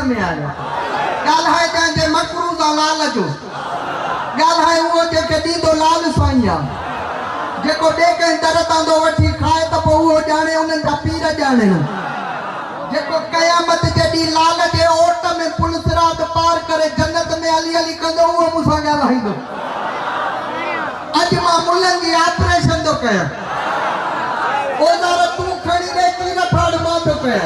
में आयो गाल है जे मकरूजा लाल जो गाल है वो जे दीदो लाल साईं जेको दे के दर तांदो वठी खाए त पो वो जाने उन दा पीर जाने जेको कयामत जडी लाल जे ओट में पुलिस रात पार करे जन्नत में अली अली कंदो वो मुसा गालाइंदो आज मां मुलन जी ऑपरेशन तो कया ओ दार तू खड़ी रे तीर फाड़ मां तो कया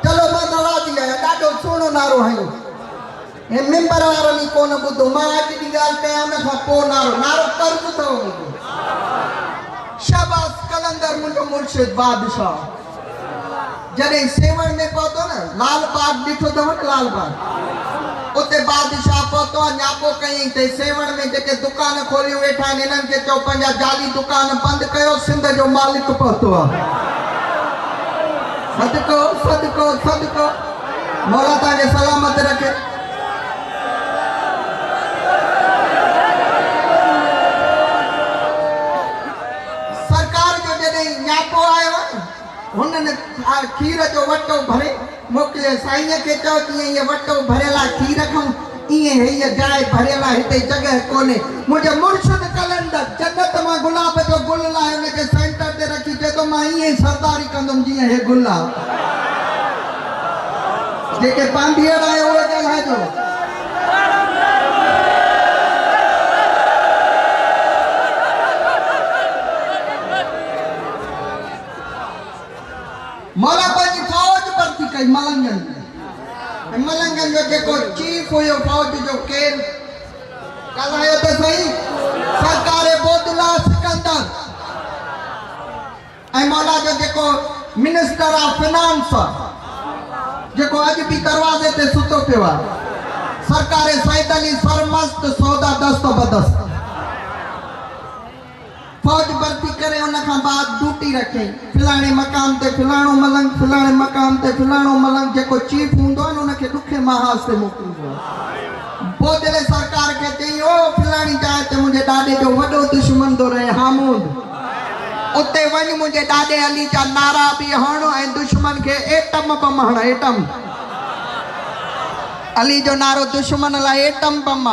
चलो मां नाराज है डाडो सोनो नारो है ए मेंबर वारनी कोन बुधो मां आज दी गाल कया न खा पो नारो कर्ज तो शाबाश कलंदर मुंजो मुर्शिद बादशाह जने सेवन में पहुंचो ना लाल बाग दिठो तो लाल बाग उते बादशाह पहुंचो न्यापो कई ते सेवन में जेके दुकान खोली वेठा इनन के चो पंजा जाली दुकान बंद कयो सिंध जो मालिक पहुंचो सदको सदको सदको मौला ताके सलामत रखे खीर जो वटो भरे मोकले साईं के चो ये वटो भरेला खीर खम ये है ये जाए भरेला हिते जगह कोने मुझे मुर्शिद कलंदर जन्नत मा गुलाब जो गुल लाए ने के सेंटर ते रखी जे तो मां ये सरदारी कंदम जी है गुला जेके पांडियर आए वो जगह जो मौला पंजी फौज भर्ती कई मलंगन जो जेको चीफ हुयो फौज जो केर कलायो तो सही सरकारे बोदला सिकंदर ऐ मौला जो जेको मिनिस्टर ऑफ फाइनेंस जेको आज भी दरवाजे ते सुतो पियो सरकारे सैयद अली सरमस्त सौदा दस्त बदस्त फौज भर्ती करे उन का बाद ड्यूटी रखे फिलाने मकाम ते फिलाणो मलंग फिलाने मकाम ते फिलाणो मलंग जेको चीफ हुंदो न उनके दुखे महाज से मोकलिंदो बोदले सरकार के चई ओ फिलाणी जाए ते मुझे डाडे जो वडो दुश्मन दो रहे हामूद उते वनी मुझे डाडे अली जा नारा भी हणो ए दुश्मन के एटम बम हण एटम अली जो नारो दुश्मन ला एटम बम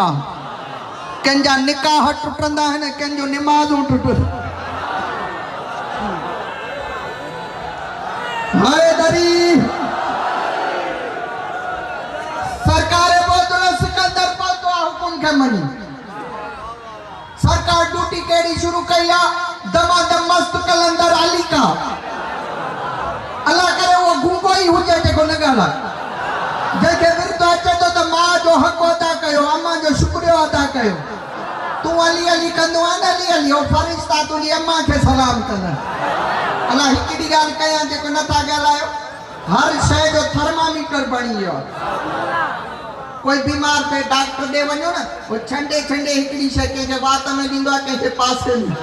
कंजा निकाह टुटंदा है कंजो नमाज़ू टुट हाय दरी सरकार बोतल सिकंदर पातो हुकुम के मनी सरकार ड्यूटी केड़ी शुरू कया दमादम मस्त कलंदर अली का अल्लाह करे वो गुंगो ही हो जाए को न गाला जेके विरत अचे तो मां जो हक अदा कयो अम्मा जो शुक्रिया अदा कयो तू अली अली कंदो आन अली अली ओ फरिश्ता तुजी अम्मा के सलाम कंदा अल्लाह हिकड़ी गाल कया जेको नथा गालायो हर शय जो थर्मामीटर बणी वियो कोई बीमार पे डॉक्टर दे वणो ना वो छंडे छंडे हिकड़ी शय के वात में दींदो के पासे में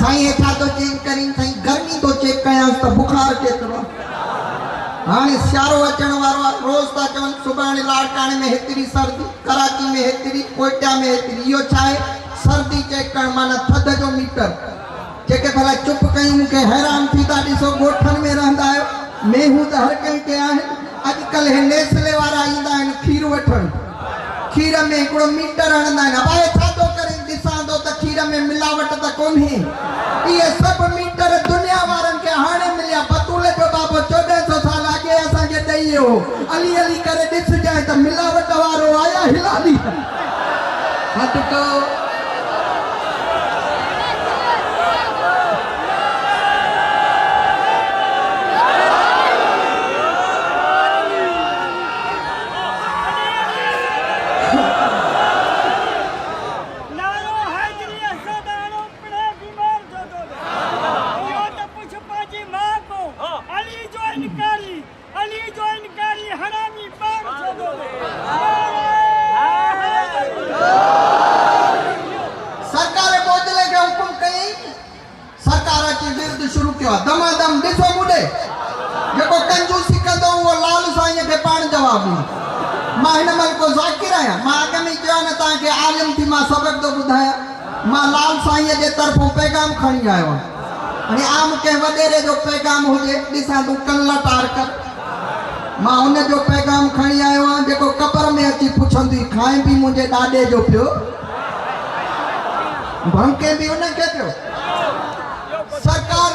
साईं हेठा तो चेक करी साईं गर्मी तो चेक कया तो बुखार केतरो हाने सियारो अचण वारो रोज ता चवन सुबाने लाड़काने में हेतरी सर्दी कराची में हेतरी कोयटा में हेतरी यो छाए सर्दी चेक कर माना थद जो मीटर जेके भला चुप कई मुके हैरान थी ता दिसो गोठन में रहंदा आयो मेहू त हर कई के आहे आजकल हे नेस्ले वाला आइंदा है खीर वठन खीर में एकड़ो मीटर हणंदा है भाई छातो करे दिसांदो त खीर में मिलावट त कोन्हे ये सब मीटर दुनिया वारन के हाने मिलिया बतूले जो बाबो 1400 साल आगे असा के दइयो अली अली करे दिस जाए त मिलावट वारो आया हिलाली हट को शुरू किया दमादम दिसो मुडे जेको कंजूसी कंदो वो लाल साईं के पाण जवाब मां हिन मल को ज़ाकिर आया मां अगे में जो न ता के आलिम थी मां सबक तो बुधाया मां लाल साईं जे तरफों पैगाम खणी आयो अने आम के वडेरे जो पैगाम होजे दिसा तू कल्ला तार कर मां उन जो पैगाम खणी आयो आहियां जेको कब्र में अची पुछंदी खाए भी मुंहिंजे ॾाॾे जो पियो भंके भी उनखे पियो सरकार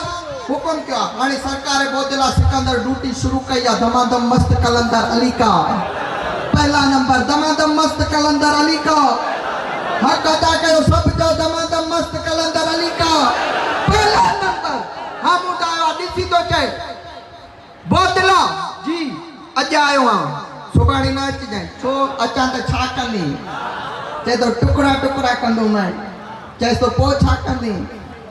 हुकुम कयो हाणे सरकार बोदला सिकंदर ड्यूटी शुरू कई आहे दमादम मस्त कलंदर अली का पहला नंबर दमादम मस्त कलंदर अली का हक अदा कयो सब जो दमादम मस्त कलंदर अली का पहला नंबर हम उठायो ॾिसी तो चए बोदला जी अज आयो हां सुभाणे न अचिजांइ छो अचां त छा कंदी चए तो टुकड़ा टुकड़ा कंदो मैं चए तो पोइ छा कंदी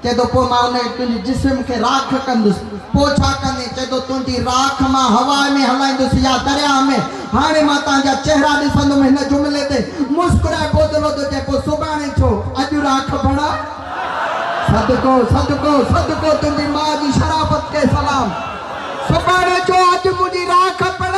चए तो पोइ मां उन तुंहिंजे जिस्म खे राख कंदुसि पोइ छा कंदी चए तो तुंहिंजी राख मां हवा में हलाईंदुसि या दरिया में हाणे मां तव्हांजा चेहरा ॾिसंदुमि हिन जुमिले ते मुस्कुराए बोदलो तो चए पोइ सुभाणे छो अॼु राख भणा सदको सदको सदको तुंहिंजी मां जी शराफत के सलाम सुभाणे छो अॼु मुंहिंजी राख पण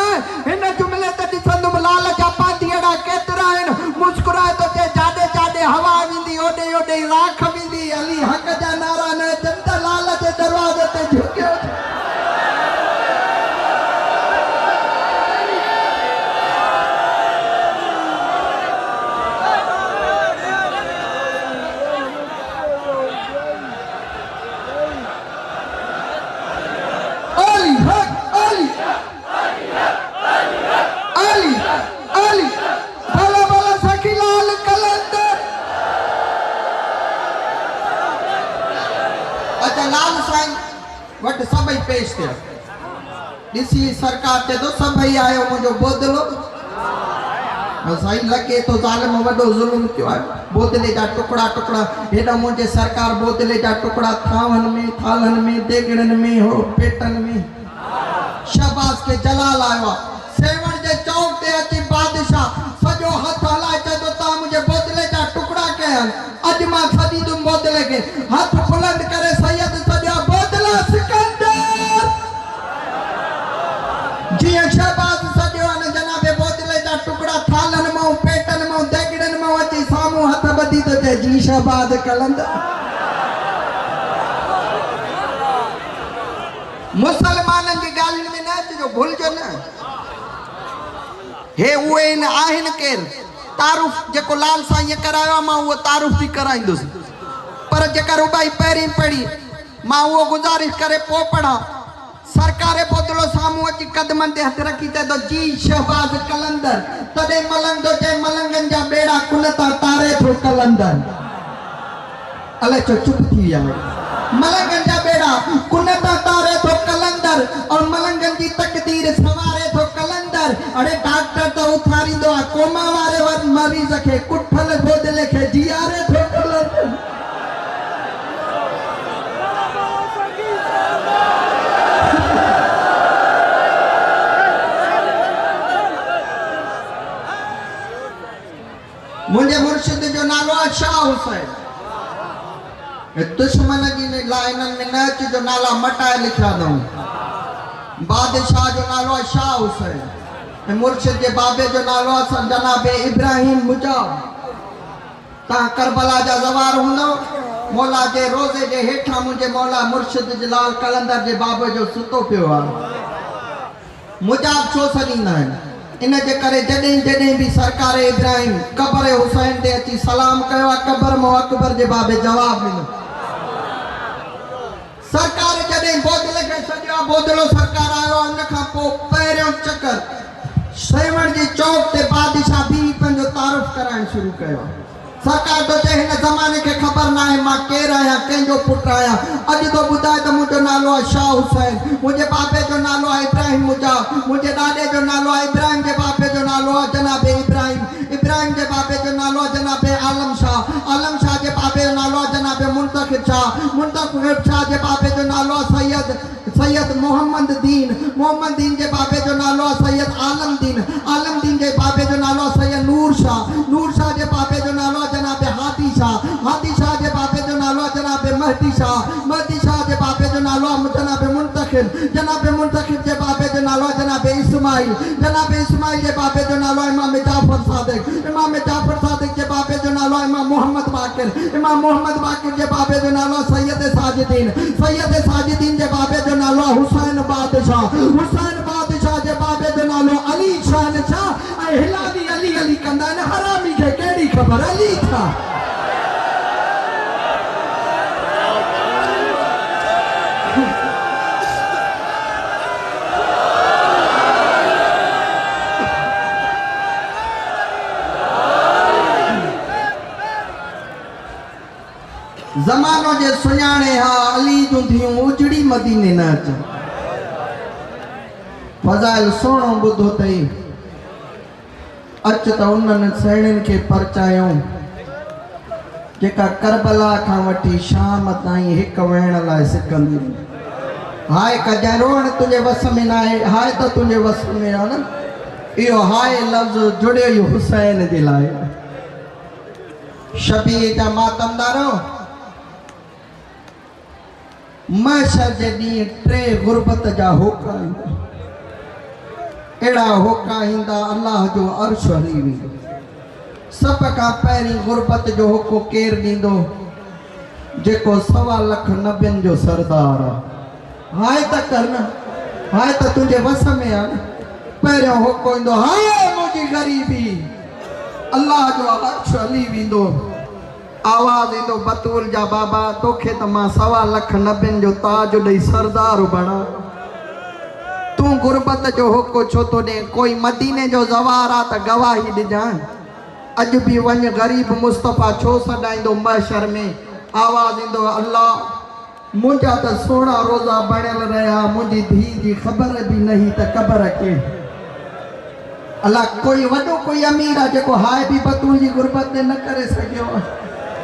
हिन जुमिले ते ॾिसंदुमि लाल जा पांधिड़ा केतिरा आहिनि मुस्कुराए तो चए जाॾे जाॾे हवा वेंदी ओॾे ओॾे राख वेंदी अली हक़ जा नारा न जनत लाल जे दरवाज़े ते झुकियो वट सभई पेश थे ॾिसी सरकार चए तो सभई आयो मुंहिंजो बोदलो साईं लगे तो ज़ालिम वॾो ज़ुल्म कयो आहे बोदले जा टुकड़ा टुकड़ा हेॾा मुंहिंजे सरकार बोदले जा टुकड़ा थावनि में थालनि में देगड़नि में हो पेटनि में शहबाज के जलाल आयो आहे सेवण जे चौक ते अची बादशाह सॼो हथ हलाए चए तो तव्हां मुंहिंजे बोदले जा टुकड़ा कया अॼु मां छॾींदुमि बोदले खे हथ बुलंद करे सैयद सॼा बोदला सिकंदर जीअं शहबाज सॼो आहे जनाबे बोदले जा टुकड़ा थालनि मां पेटनि मां देगड़नि मां अची साम्हूं हथ ॿधी तो चए जी शहबाज कलंदर मुसलमाननि जी ॻाल्हियुनि में न अचिजो भुलिजो न हे उहे आहिनि केरु तारुफ जेको लाल साईं करायो मां उहो तारुफ थी कराईंदुसि पर जेका रुबाई पहिरीं पढ़ी मां उहो गुज़ारिश करे पोइ पढ़ा सरकार बोदलो साम्हूं अची कदमनि ते हथ रखी चए तो जी शहबाज कलंदर तॾहिं मलंग तो चए मलंगनि जा बेड़ा कुन तां तारे थो कलंदर अलाए छो चुप थी विया मलंगनि जा बेड़ा कुन तां तारे थो कलंदर और मलंगनि जी तकदीर सवारे थो कलंदर अरे डॉक्टर तो उथारींदो आहे कोमा वारे मरीज़ खे कुठल बोदले खे जीआरे थो कलंदर मुझे मुर्शिद जो नालो शाह हुसैन दुश्मन जी लाइनन में न जो नाला मटाए लिखा दऊं बादशाह जो नालो शाह हुसैन मुर्शिद के बाबे जो नालो जनाबे इब्राहिम मुजाब ता करबला जा जवार हुंदो मौला जे रोजे जे हेठा मुझे मौला मुर्शिद जलाल कलंदर जे बाबे जो सुतो पियो आ मुजाब छो सदींदा आहिनि इन जे करे जॾहिं जॾहिं भी सरकार इब्राहिम कब्र हुसैन ते अची सलाम कयो कब्र मो अकबर जे बाबे जवाब ॾिनो सरकार जॾहिं बोदले खे सॼो बोदलो सरकार आयो उन खां पोइ पहिरियों चक्कर सेवण जी चौक ते बादशाह भी पंहिंजो तारुफ कराइण शुरू कयो सरकार तो चए हिन ज़माने के खबर ना है मां केर आया कंहिंजो पुट आया अॼु तो ॿुधाए त मुंहिंजो नालो आहे शाह हुसैन मुंहिंजे बाबे जो नालो आहे इब्राहिम मुजाब मुंहिंजे ॾाॾे जो नालो आहे इब्राहिम जे बाबे जो नालो आहे जनाबे इब्राहिम जे बाबे जो नालो आहे जनाबे आलम शाह जे बाबे जो नालो आहे जनाबे मुंतखिब शाह जे बाबे जो नालो आहे सैयद मोहम्मद दीन जे बाबे जो नालो आहे सैयद आलम दीन जे बाबे जो नालो आहे सैयद नूर शाह जे बाबे जो नालो आहे जनाबे हादी शाह जे बाबे जो नालो आहे जनाबे महदी शाह जे बाबे जो नालो आहे जनाबे मुंतखिब जे बाबे जो नालो आहे जनाबे इस्माइल जे बाबे जो नालो आहे इमाम जाफर सादिक जे बाबे जो नालो आहे इमाम मोहम्मद बाकिर जे बाबे जो नालो आहे सैयद साजिदीन जे बाबे जो नालो आहे हुसैन बादशाह जे बाबे जो नालो अली शान छा ऐं हिलादी अली अली कंदा आहिनि हरामी खे कहिड़ी ख़बर अली था ज़मानो जे सुञाणे हा अली जूं थियूं उजड़ी मदीने न अचनि फज़ाइल सोणो ॿुधो अथई अच त उन्हनि सहिणियुनि खे परचायूं जेका करबला खां वठी शाम ताईं हिकु वेहण लाइ सिकंदी हाय कजां रोअण तुंहिंजे वस में न आहे हाय त तुंहिंजे वस में आहे न इहो हाय लफ़्ज़ जुड़ियो ई हुसैन जे लाइ शबीह जा मातमदारो महशर जे ॾींहुं 3 गुरबत जा होका ईंदा अहिड़ा होका ईंदा अल्लाह जो अर्श हली वेंदो सभ खां पहिरीं गुरबत जो होको केरु ॾींदो जेको 1.25 लख नबियुनि जो सरदार आहे हाय त कर न हाय त तुंहिंजे वस में आहे न पहिरियों होको ईंदो हाय मुंहिंजी ग़रीबी अल्लाह जो अर्श हली वेंदो आवाज़ ईंदो बतूल जा बाबा तोखे त मां 1.25 लख नबियुनि जो ताज ॾेई सरदार बणा तूं गुरबत जो होको छो थो ॾे कोई मदीने जो ज़वार आहे त गवाही ॾिजांइ अॼु बि वञ ग़रीब मुस्तफ़ा छो सॾाईंदो महशर में आवाज़ ईंदो अल्लाह मुंहिंजा त सोणा रोज़ा बणियल रहिया मुंहिंजी धीउ जी ख़बर बि नहीं त क़बर के अल्लाह कोई वॾो कोई अमीर आहे जेको हाय बि बतूल जी गुरबत ते न करे सघियो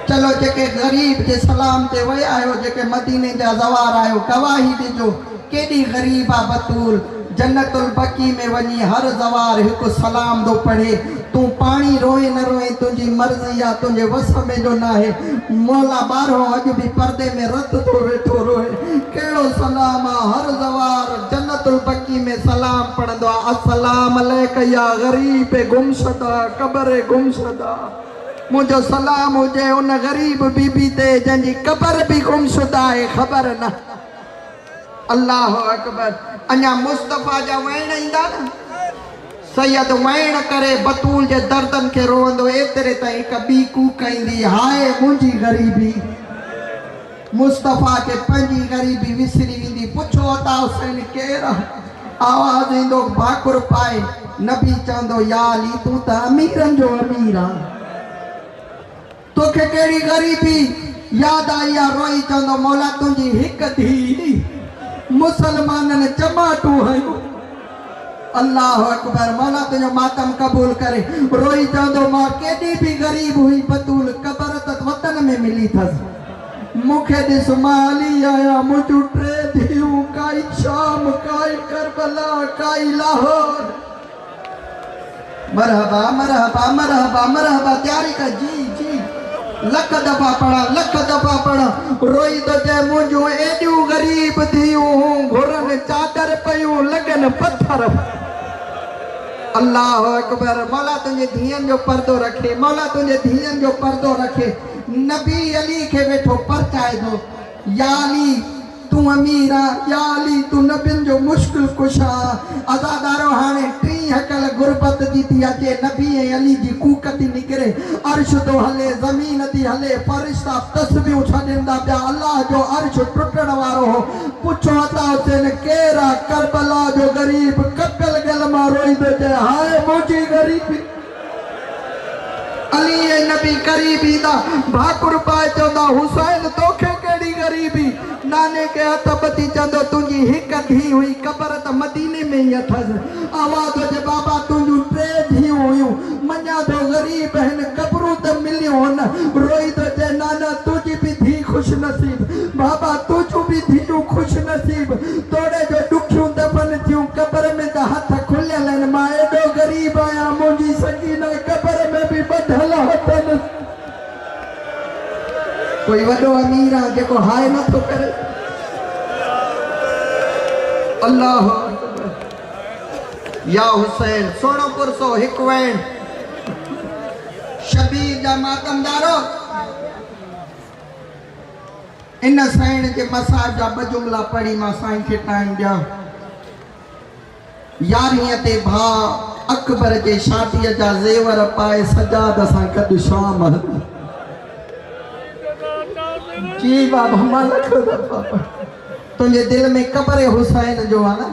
चलो जेके ग़रीब जे सलाम ते विया आहियो जेके मदीने जा ज़वार आहियो गवाही ॾिजो केॾी ग़रीब आहे बतूल जन्नतुल बकी में वञी हर ज़वार हिकु सलाम थो पढ़े तूं पाणी रोए न रोए तुंहिंजी मर्ज़ी आहे तुंहिंजे वस में जो न आहे मौला ॿारहों अॼु बि परदे में रत थो वेठो रोए कहिड़ो सलाम आहे हर ज़वार जन्नतुल बकी में सलाम पढ़ंदो आहे अस्सलाम अलैक या ग़रीब गुमशदा क़बर गुमशदा मुझो सलाम हुजे उन ग़रीब बीबी ते जंहिंजी क़बर बि गुमशुदा आहे ख़बर न अल्लाह अकबर अञा मुस्तफ़ा जा वैण ईंदा न सैयद वैण करे बतूल जे दर्दन खे रोअंदो एतिरे ताईं हिकु ॿी कूक ईंदी हाय मुंहिंजी ग़रीबी मुस्तफ़ा खे पंहिंजी ग़रीबी विसरी वेंदी पुछो अता हुसैन केरु आहे आवाज़ ईंदो भाकुर पाए नबी चवंदो या अली तूं त अमीरनि जो अमीर आहे तोखे कहिड़ी ग़रीबी यादि आई आहे रोई चवंदो मौला तुंहिंजी हिकु धीउ मुसलमाननि चमाटू हयूं अल्लाह अकबर मौला तुंहिंजो मातम क़बूल करे रोई चवंदो मां केॾी बि ग़रीब हुई बतूल क़बर त वतन में मिली अथसि मूंखे ॾिस मां अली आहियां मुंहिंजूं 3 धीअरूं काई शाम काई करबला काई लाहौर मरहबा मरहबा मरहबा मरहबा तयारी कर जी जी लख दफ़ा पढ़ा रोई तो चए मुंहिंजूं एॾियूं ग़रीब थियूं घुरनि चादर पयूं लॻनि पत्थर अल्लाह अकबर मौला तुंहिंजे धीअनि जो पर्दो रखे मौला तुंहिंजे धीअनि जो पर्दो रखे नबी अली खे वेठो परचाए थो या अली तूं अमीर आहे या अली तूं नबियुनि जो मुश्किल कुशा अज़ादारो हाणे 3 हकल गुरबत जी थी अचे नबी ऐं अली जी कूक थी निकिरे अर्श थो हले ज़मीन थी हले फ़रिश्ता तस्बीहूं छॾींदा पिया अल्लाह जो अर्श टुटण वारो हो पुछो अता हुसैन केरु आहे करबला जो ग़रीब कपियल गल मां रोई थो चए हाय मुंहिंजी ग़रीबी अली ऐं नबी करीब ईंदा भाकुर पाए चवंदा हुसैन तोखे कहिड़ी ग़रीबी नाने के हथ बती चवंदो तुंहिंजी हिकु धीउ हुई क़बर त मदीने में ई अथसि आवाज़ जे बाबा तुंहिंजूं 3 धीअरूं हुयूं मञा थो ग़रीब आहिनि क़बरूं त मिलियूं न रोई थो चए नाना तुंहिंजी बि धीउ ख़ुशि नसीब बाबा तुंहिंजूं बि धीअरूं ख़ुशि नसीब तोड़े जो ॾुखियूं दफ़न थियूं क़बर में त हथ खुलियल आहिनि मां एॾो ग़रीब आहियां मुंहिंजी सकीना क़बर में बि ॿधल हथनि कोई वॾो अमीर आहे जेको हाय नथो करे अल्लाह या हुसैन सोणो पुरसो हिकु वैण शबीर जा मातमदारो इन साईं जे मसाज जा 2 जुमला पढ़ी मां साईं खे टाइम ॾियां यारीअ ते भा अकबर जे शादीअ जा ज़ेवर पाए सजाद सां गॾु शाम जी बाबा मां लख दफ़ा तुंहिंजे दिल में कब्र हुसैन जो आहे न।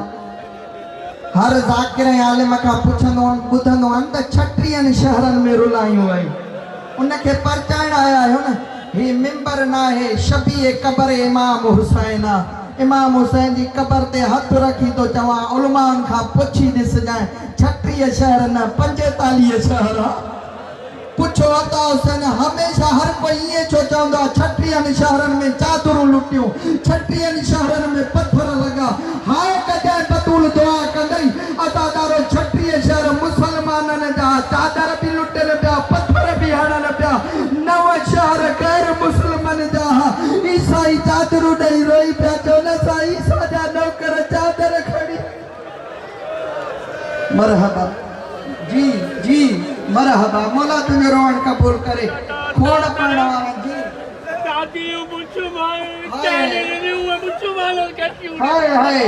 हर ज़ाकिर आलिम खां पुछंदो ॿुधंदो आहे त 36 शहरनि में रुलायूं आहियूं उनखे परचाइण आया आहियो न। ही मिंबर न आहे शबीए कब्र इमाम हुसैन आहे। इमाम हुसैन जी कब्र ते हथ रखी तो चवां उलमान खां पुछी ॾिसजांइ 36 शहर न 45 शहर आहे। पुछो अता हुसैन हमेशा हर कोई ये छो चवंदो आहे 36 शहरनि में चादरूं लुटियूं 36 शहरनि में पत्थर लॻा। हाय कॾहिं बतूल दुआ कंदई अदादारो 36 शहर मुसलमाननि जा चादर बि लुटनि पिया पत्थर बि हणनि पिया 9 शहर गैर मुस्लिमनि जा ईसाई चादरूं ॾेई रोई पिया चवनि असां ईसा जा नौकर चादर खणी मरहबा जी जी मरहबा मौला तुझे रोहन कबूल करे खोड़ पढ़ने वाला जी हाय हाय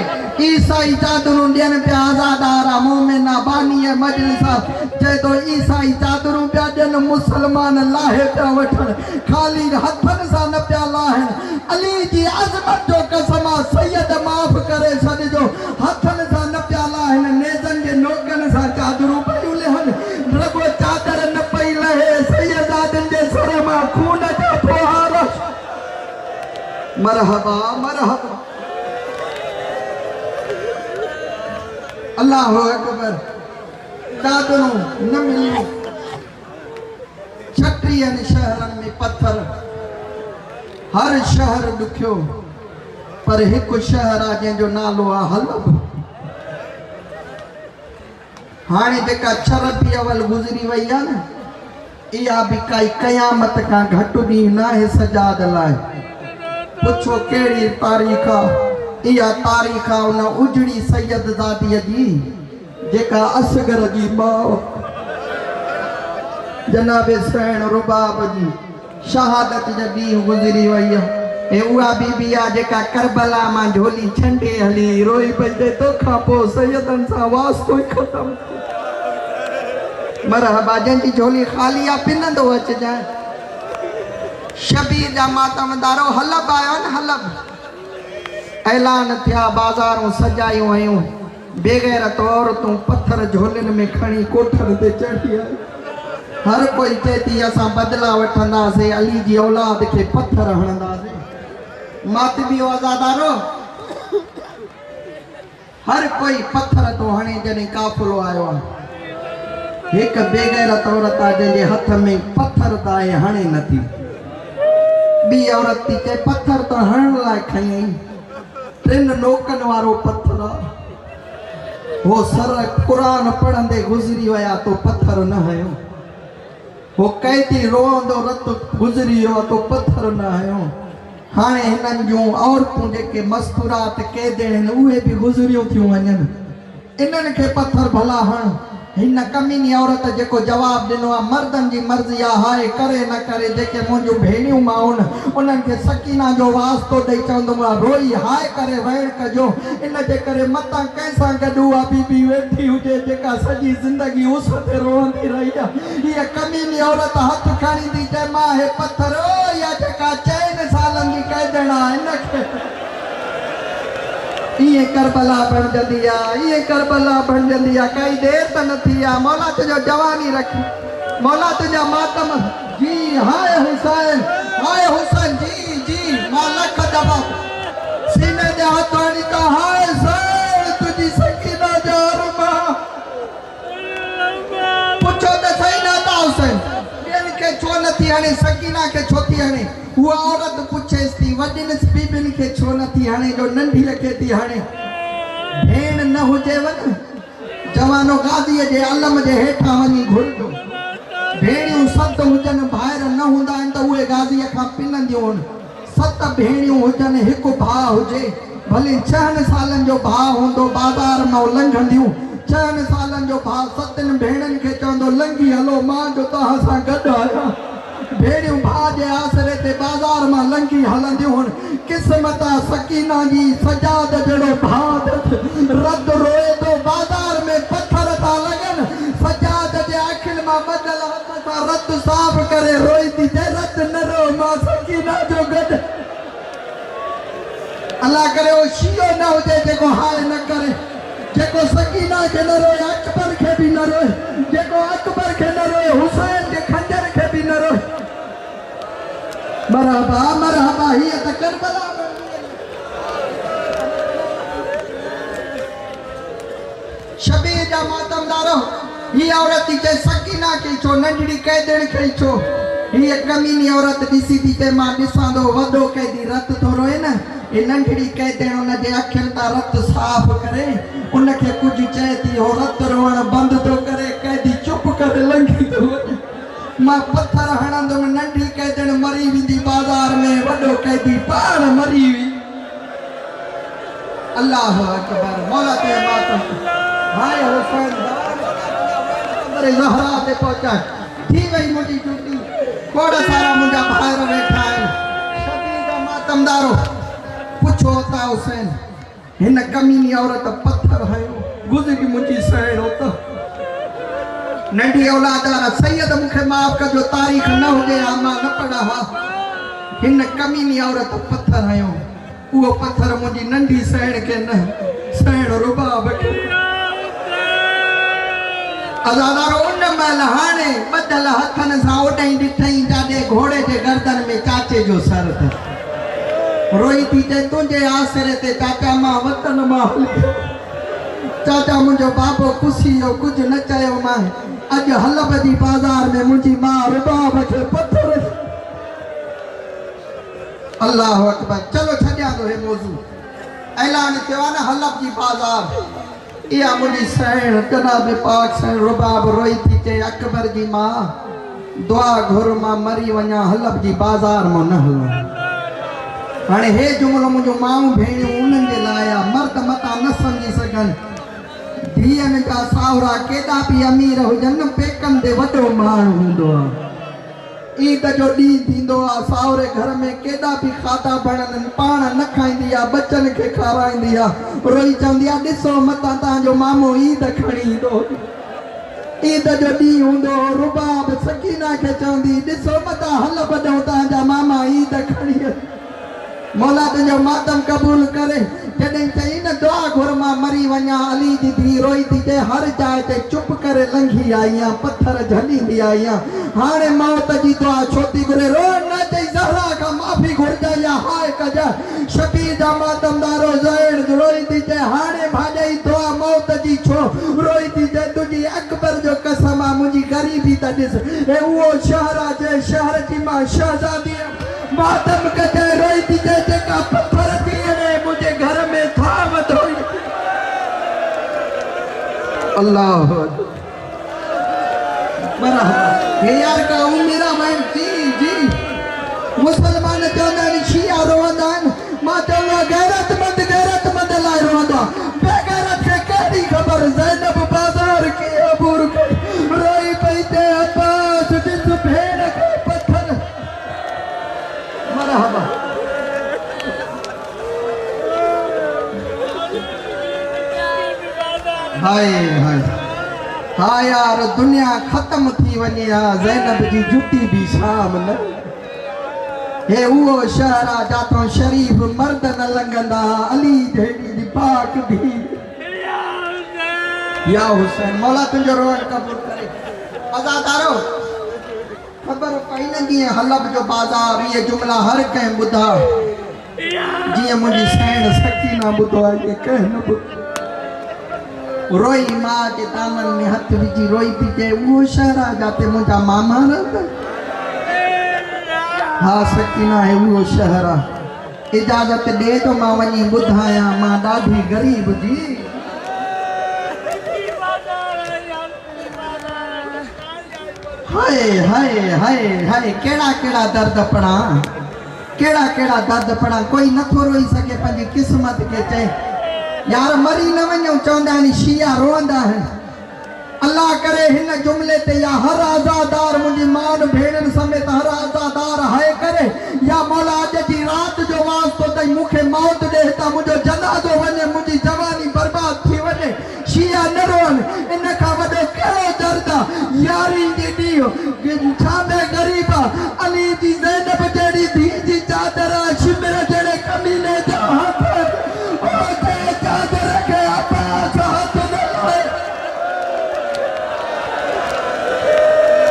ईसाई चादरूं ॾियनि पिया आज़ादारा मोमिना बानीअ मजलिसा चए तो ईसाई चादरूं पिया ॾियनि मुसलमान लाहे पिया वठनि ख़ाली हथनि सां न पिया लाहिनि। अली जी अज़मत जो कसम आहे सैयद माफ़ करे छॾिजो हथनि सां न पिया लाहिनि नेज़नि जे नोकनि सां चादरूं पियूं लहनि रगो चादर न पई लहे सैयदादनि जे सर मां खून जा फुहार। मरहबा मरहबा अल्लाह अकबर चादरूं न मिलियूं 36 शहरनि में पत्थर हर शहर ॾुखियो पर हिकु शहर आहे जंहिंजो नालो आहे हलब। हाणे जेका रबी अवल गुज़री वई आहे न इहा बि काई क़यामत खां घटि ॾींहुं न आहे सजाद लाइ। पुछो कहिड़ी तारीख़ आहे इहा तारीख़ आहे उन उजड़ी सैयदज़ादीअ जी जेका असगर जी माउ जनाब सैन रुबाब जी शहादत जा ॾींहुं गुज़री वई आहे। ऐं उहा बीबी आहे जेका करबला मां झोली छंडे हली रोई पई ते तोखां पोइ सैयदनि सां वास्तो ई ख़तमु। मरहबा जंहिंजी झोली ख़ाली आहे पिनंदो अचिजांइ। शबीर जा मातमदारो हलब आयो न हलब ऐलान थिया बाज़ारूं सजायूं आहियूं बेगैरत औरतूं पत्थर झोलियुनि में खणी कोठर ते चढ़ी आई। हर कोई चए थी असां बदिला वठंदासीं अली जी औलाद खे पत्थर हणंदासीं। मातमी आज़ादारो हर कोई पत्थर तो हणे जॾहिं काफ़िलो आयो आहे एक बेगैरत औरत आहे जंहिंजे हथ में पत्थर त आहे हणे नथी। ॿी औरत थी चए पत्थर त हणण लाइ खई आई 3 नोकनि वारो पत्थर आहे। हो सर क़ुरान पढ़ंदे गुज़री विया तो पत्थर न हयो। हो कैदी रोअंदो रत गुज़री वियो तो पत्थर न हयो। हाणे हिननि जूं औरतूं जेके मस्तूरात कैदियूं आहिनि उहे बि गुज़रियूं थियूं वञनि इन्हनि खे पत्थर भला हण। हिन कमीनी औरत जेको जवाब ॾिनो आहे मर्दनि जी मर्ज़ी आहे हाय करे न करे जेके मुंहिंजूं भेणियूं माउनि उन्हनि खे सकीना जो वास्तो ॾेई चवंदुमि रोई हाय करे वेण कजो। इन जे करे मतां कंहिंसां गॾु उहा बीबी वेठी हुजे जेका सॼी ज़िंदगी उस ते रोअंदी रही आहे। हीअ कमीनी औरत हथ खणींदी चए मां हे पत्थर इहा जेका 4 सालनि जी कैदण आहे इनखे ये करबला बन जंदी आहे ये करबला बन जंदी आहे काई देर त न थी आहे। मौला तुंहिंजो जवानी रखी मौला तुंहिंजा मातम जी हाय हुसैन जी जी मां लख दफ़ा सीने ते हथ हणी त हाय हुसैन तुंहिंजी सकीना जो अरमा पुछो त सही न था हुसैन ॿियनि खे छो नथी हणे सकीना खे छो थी हणे। उहा औरत पुछेसि थी वॾियुनि बीबियुनि खे छो नथी हणे जो नंढीअ खे थी हणे। भेण न हुजेव न जवानो गाज़ीअ जे अलम जे हेठां वञी घुरजो। भेणियूं 7 हुजनि ॿाहिरि न हूंदा आहिनि त उहे गाज़ीअ खां पिनंदियूं आहिनि। 7 भेणियूं हुजनि हिकु भाउ हुजे भले 6 सालनि जो भाउ हूंदो बाज़ार मां लंघंदियूं 6 सालनि जो भाउ 7 भेणनि खे चवंदो लंघी हलो मां जो तव्हां सां गॾु आहियां। भेड़ियों भाजे आसरे ते बाजार में लंघी हलंदियूं हुन किस्मत सकीना जी सजाद जड़ो भाद रद रोए तो बाजार में पत्थर था लगन सजाद जे आखिल में बदल हाथ सा रद साफ करे रोई थी जे रद न रो मां सकीना जो गड अल्लाह करे वो शियो न हो जेको हाय न करे जेको सकीना के न रोए अकबर के भी न रोए जेको अकबर के न रोए हुसैन के खंजर के भी न रोए मरहबा मरहबा ही त करबला शबीर जा मातमदारो ही औरत जे सकीना के छो नंढड़ी कैदड़ के छो ही कमीनी औरत दिसी थी ते मां दिसांदो वडो कैदी रत थो रोए न ये नंढड़ी कैदड़ उन जे अखियुनि तां रत साफ करे उनखे कुछ चए थी हो रत रोअण बंद तो करे कैदी चुप करे लंघी तो मां पत्थर हणंदुमि नंढी कैदड़ मरी वेंदी बाजार में वडो कैदी पाण मरी वी अल्लाह अकबर मौला ते मातम हाय हुसैन मेरे ज़हरा ते पहुंचा थी वई मुंहिंजी ड्यूटी कोड़ा सारा मुंहिंजा भाइर वेठा आहिनि शबीर जा मातमदारो पुछो ता हुसैन हिन कमीनी औरत पत्थर हयो गुज़री मुंहिंजी सहेड़ तो नंढी औलाद वारा सैयद मूंखे माफ़ कजो तारीख़ न हुजे हा मां न पढ़ा हा हिन कमीनी औरत पत्थर हयो उहो पत्थर मुंहिंजी नंढी सहेड़ के न सहेड़ रुबाब खे अज़ादारो उन महिल हाणे ॿधल हथनि सां ओॾाई ॾिठई जाॾे घोड़े जे गर्दन में चाचे जो सर रोई थी चए तुंहिंजे आसरे ते चाचा मां वतन मां हली चाचा मुंहिंजो बाबो खुशी जो कुझु न चयो मां अॼु हलब जी बाज़ार में मुंहिंजी मां रुबाब खे पत्थर अल्लाह अकबर चलो छॾियां थो हे मौज़ू ऐलान थियो आहे न हलब जी बाज़ार इहा मुंहिंजी सहेड़ जनाब पाक साईं रुबाब रोई थी चए अकबर जी मां दुआ घुर मां मरी वञा हलब जी बाज़ार मां न हलूं हाणे हे जुमिलो मुंहिंजो माण्हू भेणियूं उन्हनि जे लाइ आहे मर्द मतां न सम्झी सघनि धीअनि जा साहुरा केॾा बि अमीर हुजनि पेकनि ते वॾो माण्हू हूंदो आहे ईद जो ॾींहुं थींदो आहे साहुरे घर में केॾा बि खाधा बननि पाण न खाईंदी आहे बचनि खे खाराईंदी आहे रोई चवंदी आहे ॾिसो मतां तव्हांजो मामो ईद खणी ईंदो ईद जो ॾींहुं हूंदो रुबाब सकीना खे चवंदी ॾिसो मतां हल ॿधो तव्हांजा मामा ईद खणी मौला तुंहिंजो मातम क़बूल करे जॾहिं चई न दुआ घुर मां मरी वञा अली जी धीउ रोई थी चए हर जाइ ते चुप करे लंघी आई आहियां पत्थर झलींदी आई आहियां हाणे मौत जी दुआ छो थी घुरे रो न चई ज़हरा खां माफ़ी घुरजाई या हाय कजांइ शबीर जा मातमदारो ज़हर रोई थी चए हाणे भाॼई दुआ मौत जी छो रोई थी चए तुंहिंजी अकबर जो कसम आहे मुंहिंजी ग़रीबी त ॾिस ऐं उहो शहर आहे जंहिं शहर जी मां शहज़ादी मातम कजे रोई थी चए जेका पत्थर थी अड़े मुंहिंजे घर में था वधोई अल्लाह बराबर हे यार का मेरा बहन जी मुसलमान चवंदा आहिनि शिया रोअंदा आहिनि मां चवंदो गैरतमंद लाइ रोअंदो बेगैरत खे कहिड़ी ख़बर ज़ैनब बाज़ार खे अबूर रोई पई ते अब्बास ॾिस भेण खे पत्थर मरहबा हाय हाय हाँ यार दुनिया खत्म थी वञे हा ज़ैनब जी जुटी भी शाम न हे उहो शहर आहे जाथों शरीफ मर्द न लंघंदा अली जहिड़ी जी पाक धी या हुसैन मौला तुंहिंजो रोअण क़बूल करे अज़ादारो ख़बर पई न जीअं हलब जो बाज़ार इहे जुमिला हर कंहिं ॿुधा जीअं मुंहिंजी सहेड़ सकीना ॿुधो आहे इहे कंहिं न ॿुधो रोई मां जे दामन में हथ विझी रोई थी चए उहो शहर आहे जाते मुंहिंजा मामा रहंदा हा सकीना है उहो शहर आहे इजाज़त ॾे तो मां वञी ॿुधायां मां ॾाढी ग़रीब जी हाय हाय हाय हाय केड़ा केड़ा दर्द पड़ा केड़ा दर्द पड़ा कोई नथो रोई सके पंहिंजी किस्मत के चए यार मरी न वञो चवंदा आहिनि शिया रोअंदा आहिनि अल्लाह करे हिन जुमले ते या हर आज़ादार मुंहिंजी मान भेणनि समेत हर आज़ादार हाय करे या मौला अॼु जी राति जो वास्तो तई मूंखे मौत ॾे त मुंहिंजो जनाज़ो वञे मुंहिंजी जवानी बर्बाद थी वञे शिया न रोअनि इन खां वॾो कहिड़ो दर्द आहे यारी जी ॾींहुं छा में ग़रीब आहे अली जी ज़ैनब जहिड़ी धीउ जी चादर शिमिर जहिड़े कमीने जा हथ चादर खे अब्बास हथ न लाए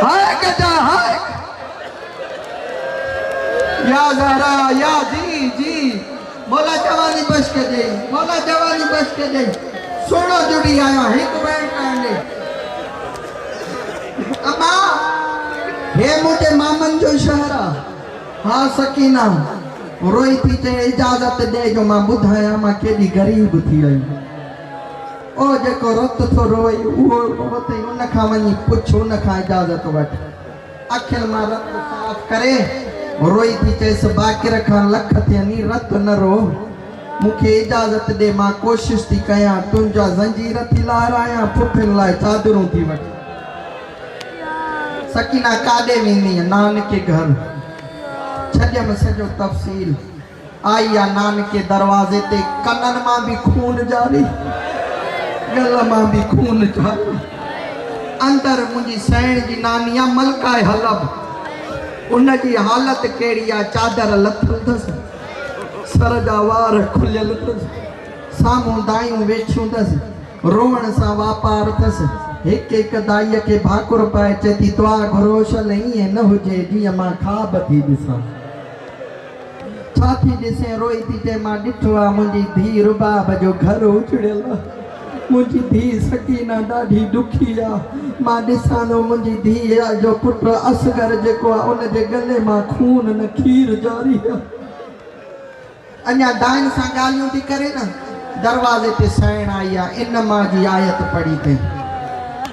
हाय गजा हाय या ज़हरा या जी मौला जवानी बच के दे मौला जवानी बच के दे सोनो जुड़ी आया हिक बैंड कांडे अम्मा हे मुझे मामन जो शहरा हाँ सकीना रोई थी चे इजाजत दे जो मां बुधाया मां केडी गरीब थी आई ओ जेको रत थो रोई वो वते उन खां वनी पुछ उन खां इजाजत वठ अखिल मां रत साफ करे रोई थी चे स बाकिर खां लख थियनी रत न रो मुखे इजाजत दे मां कोशिश थी कया तुंजा जंजीर थी लाराया पुफिन लाए चादरूं थी वठ सकीना काडे वेंदी नान के घर छजम सजो तफसील आई या नान के दरवाजे ते कनन मां भी खून जारी गल मां भी खून जारी अंदर मुंजी सैण जी नानिया मलका हलब उन जी हालत केड़ी आ चादर लथल दस सर जा वार खुलियल दस सामू दायूं वेठियूं दस रोवण सा वापार दस एक एक दाई के भाकुर पाए चेती दुआ घरोश नहीं है न हुजे जीअं मां खाब थी ॾिसां छा थी ॾिसे रोई थी चे मां ॾिठो आहे मुंहिंजी धीउ रुबाब जो घर उजड़ियल मुंहिंजी धीउ सकीना ॾाढी दुखी आहे मां ॾिसां थो मुंहिंजी धीउ जो पुटु असगर जेको आहे उन जे गले मां खून न खीर जारी आहे अञा दाइन सां ॻाल्हियूं थी करे न दरवाज़े ते सैण आई आहे इन मां जी आयत पढ़ी अथई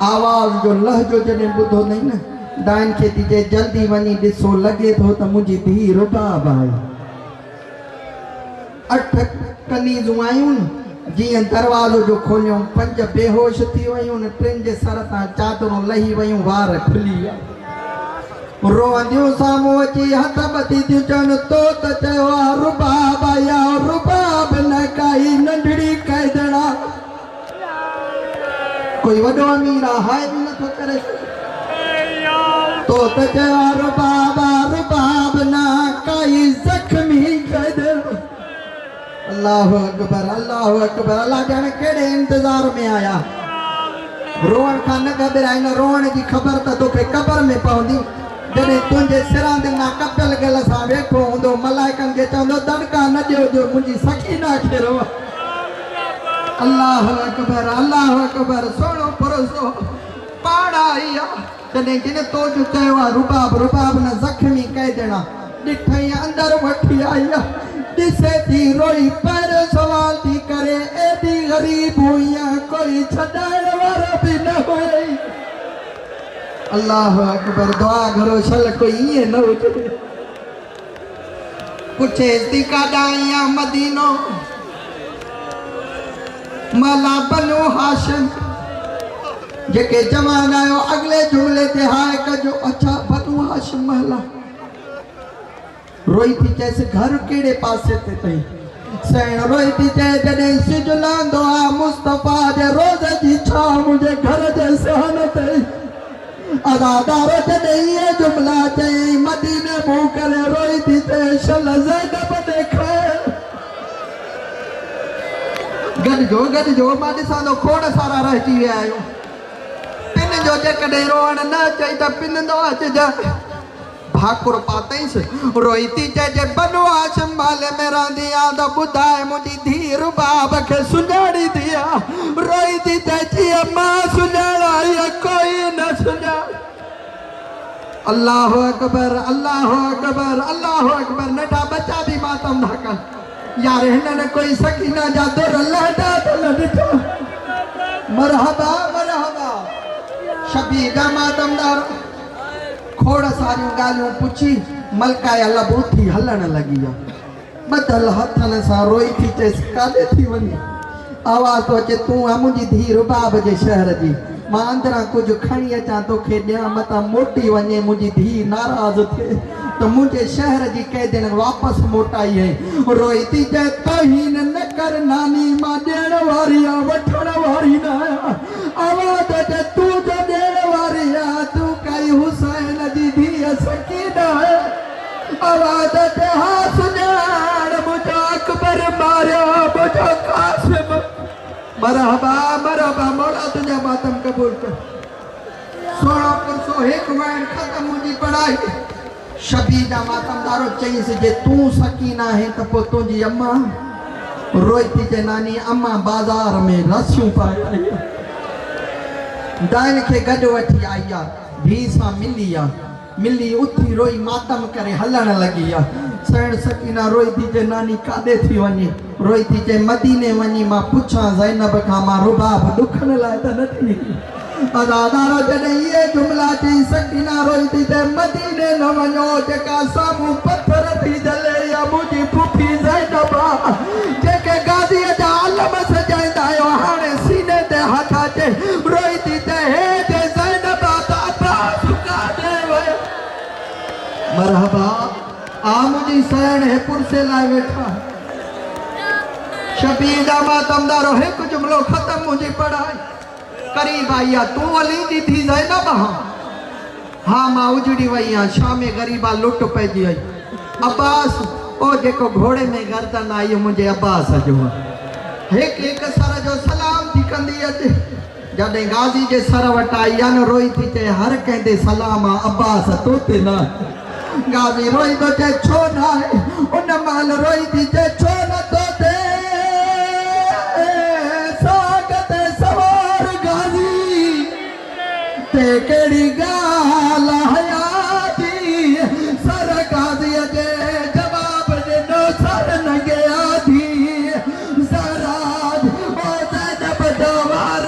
आवाज़ जो लहजो जॾहिं ॿुधो अथई न दाइन खे थी चए जल्दी वञी ॾिसो लॻे थो त मुंहिंजी धीउ रुबाब आहे 8 कनीज़ूं आयूं जीअं दरवाज़ो जो खोलियूं 5 बेहोश थी वयूं 3 जे सर तां चादरूं लही वयूं वार खुली विया रोअंदियूं साम्हूं अची हथ ॿधी थियूं चवनि तो त चयो आहे रुबाब या रुबाब न काई नंढड़ी कैदड़ा कोई वॾो अमीर हाय बि नथो करे तो त चयो रुबाब न काई ज़ख्मी कैदड़ा अल्लाहु अकबर अल्लाह जाने केड़े इंतजार में आया रोअण खां न घबराई न रोअण जी ख़बर त तोखे कब्र में पवंदी जॾहिं तुंहिंजे सिरां ते ना कपियल गल सां वेठो हूंदो मलाइकनि खे चवंदो दड़का न ॾियो जो मुंहिंजी सकीना खे रो अल्लाहु अकबर सोनो परोसो पाण आई आहे तॾहिं जिन तो जो चयो आहे रुबाब न ज़ख्मी कैदड़ा ॾिठई अंदर वठी आई आहे दिसे थी रोई पर सवाल थी करे एडी गरीब हुई कोई छडाइण वारो भी न हुई अल्लाह अकबर दुआ घरो छल कोई ये न हुजे पूछे थी काडाइया मदीनो मला बनो हाशिम जेके जवान आयो अगले जुमले ते हाय कजो अच्छा बनो हाशिम महला रोई थी जैसे घर केड़े पासे ते तई सैण रोई थी चए जॾहिं सिज लहंदो आहे मुस्तफ़ा जे रोज़ जी छा मुंहिंजे घर जे सहन ते अदादार जॾहिं इहे जुमला चई मदीने मुंहुं करे रोई थी चए शल ज़ैनब ॾेखार गॾिजो मां ॾिसां थो खोड़ सारा रहिजी विया आहियूं पिन जो जेकॾहिं रोअण न चई त पिन थो अचिजा भाकुर पातईस रोई थी जे बनो हाशिम वाले में रहंदी आ त ॿुधाए मुंहिंजी धीउ रुबाब खे सुञाणी थी रोई थी जी मां सुञाणाई कोई न सुञाण अल्लाहु अकबर नंढा बच्चा भी मातम था कनि यार हिननि कोई सकीना जा दुर लहटा त न ॾिठो मरहबा शबीबा मातमदार खोड़ सारियूं ॻाल्हियूं पुछी मलका लब उथी हलण लॻी आहे ॿधल हथनि सां रोई थी चएसि काॾे थी वञे आवाज़ तो अचे तूं आहे मुंहिंजी धीउ रुबाब जे शहर जी मां अंदरां कुछ खणी अचां तोखे ॾियां मतां मोटी वञे मुंहिंजी धी नाराज़ थिए तो मुझे शहर जी कई दिन वापस मोटाई है रोई थी चए तोहीन न कर नानी मां ॾियण वारी आ वठण वारी न आवाज़ ते तू जो ॾियण वारी आ तू काई हुसैन जी धीअ सकीना है आवाज़ ते हा सुञाण मुझा अकबर मारिया मुझा कासिम मरहबा मरहबा मौला तुझा मातम कबूल कर 16 एक वैन खत्म मुझी पढ़ाई शबीदा मातमदारो चईस जे तू सकीना है त पो तुझी अम्मा रोईती जे नानी अम्मा बाजार में रसियूं पाए आई दाइन के गड वठी आई आ भी सा मिली उथी रोई मातम करे हलण लगी आ सैण सकीना रोईती जे नानी कादे थी वनी रोईती जे मदीने वनी मां पुछा ज़ैनब का मां रुबाब दुखन लाए त नथी अदादारो जॾहिं ये जुमला चई सकीना रोईती ते मदीने न वञो जेका साम्हूं पत्थर थी जले या मुंहिंजी फुफी ज़ैनब जेके गाज़ीअ जा आलम सजाईंदा आहियो हाणे सीने ते हथ अचे रोईती ते हे जे ज़ैनब त अब्बास काॾे वियो मरहबा आ मुंहिंजी सैण हे पुरसे लाइ वेठा शबीदा मातमदारो हिकु जुमलो ख़त्म मुंहिंजी पढ़ाई करीब आई तू अली दी थी ज़ैनब हाँ मां उजड़ी वई आ शामे गरीबा लुट पइजी आई अब्बास ओ जेको घोड़े में गर्दन आई मुझे अब्बास जो एक सर जो सलाम थी कंदी अचे जॾहिं गाज़ी जे सर वटि आई न रोई थी चए हर कंहिंते सलाम आ अब्बास तोते न गाज़ी रोई तो चए छो न आहे उन महिल रोई थी चए छो न तोते ते कहिड़ी ॻाल्हि हयाती सर गाज़ीअ जे जवाब ॾिनो सर न गया थी सराज ओ ज़ैनब जो वार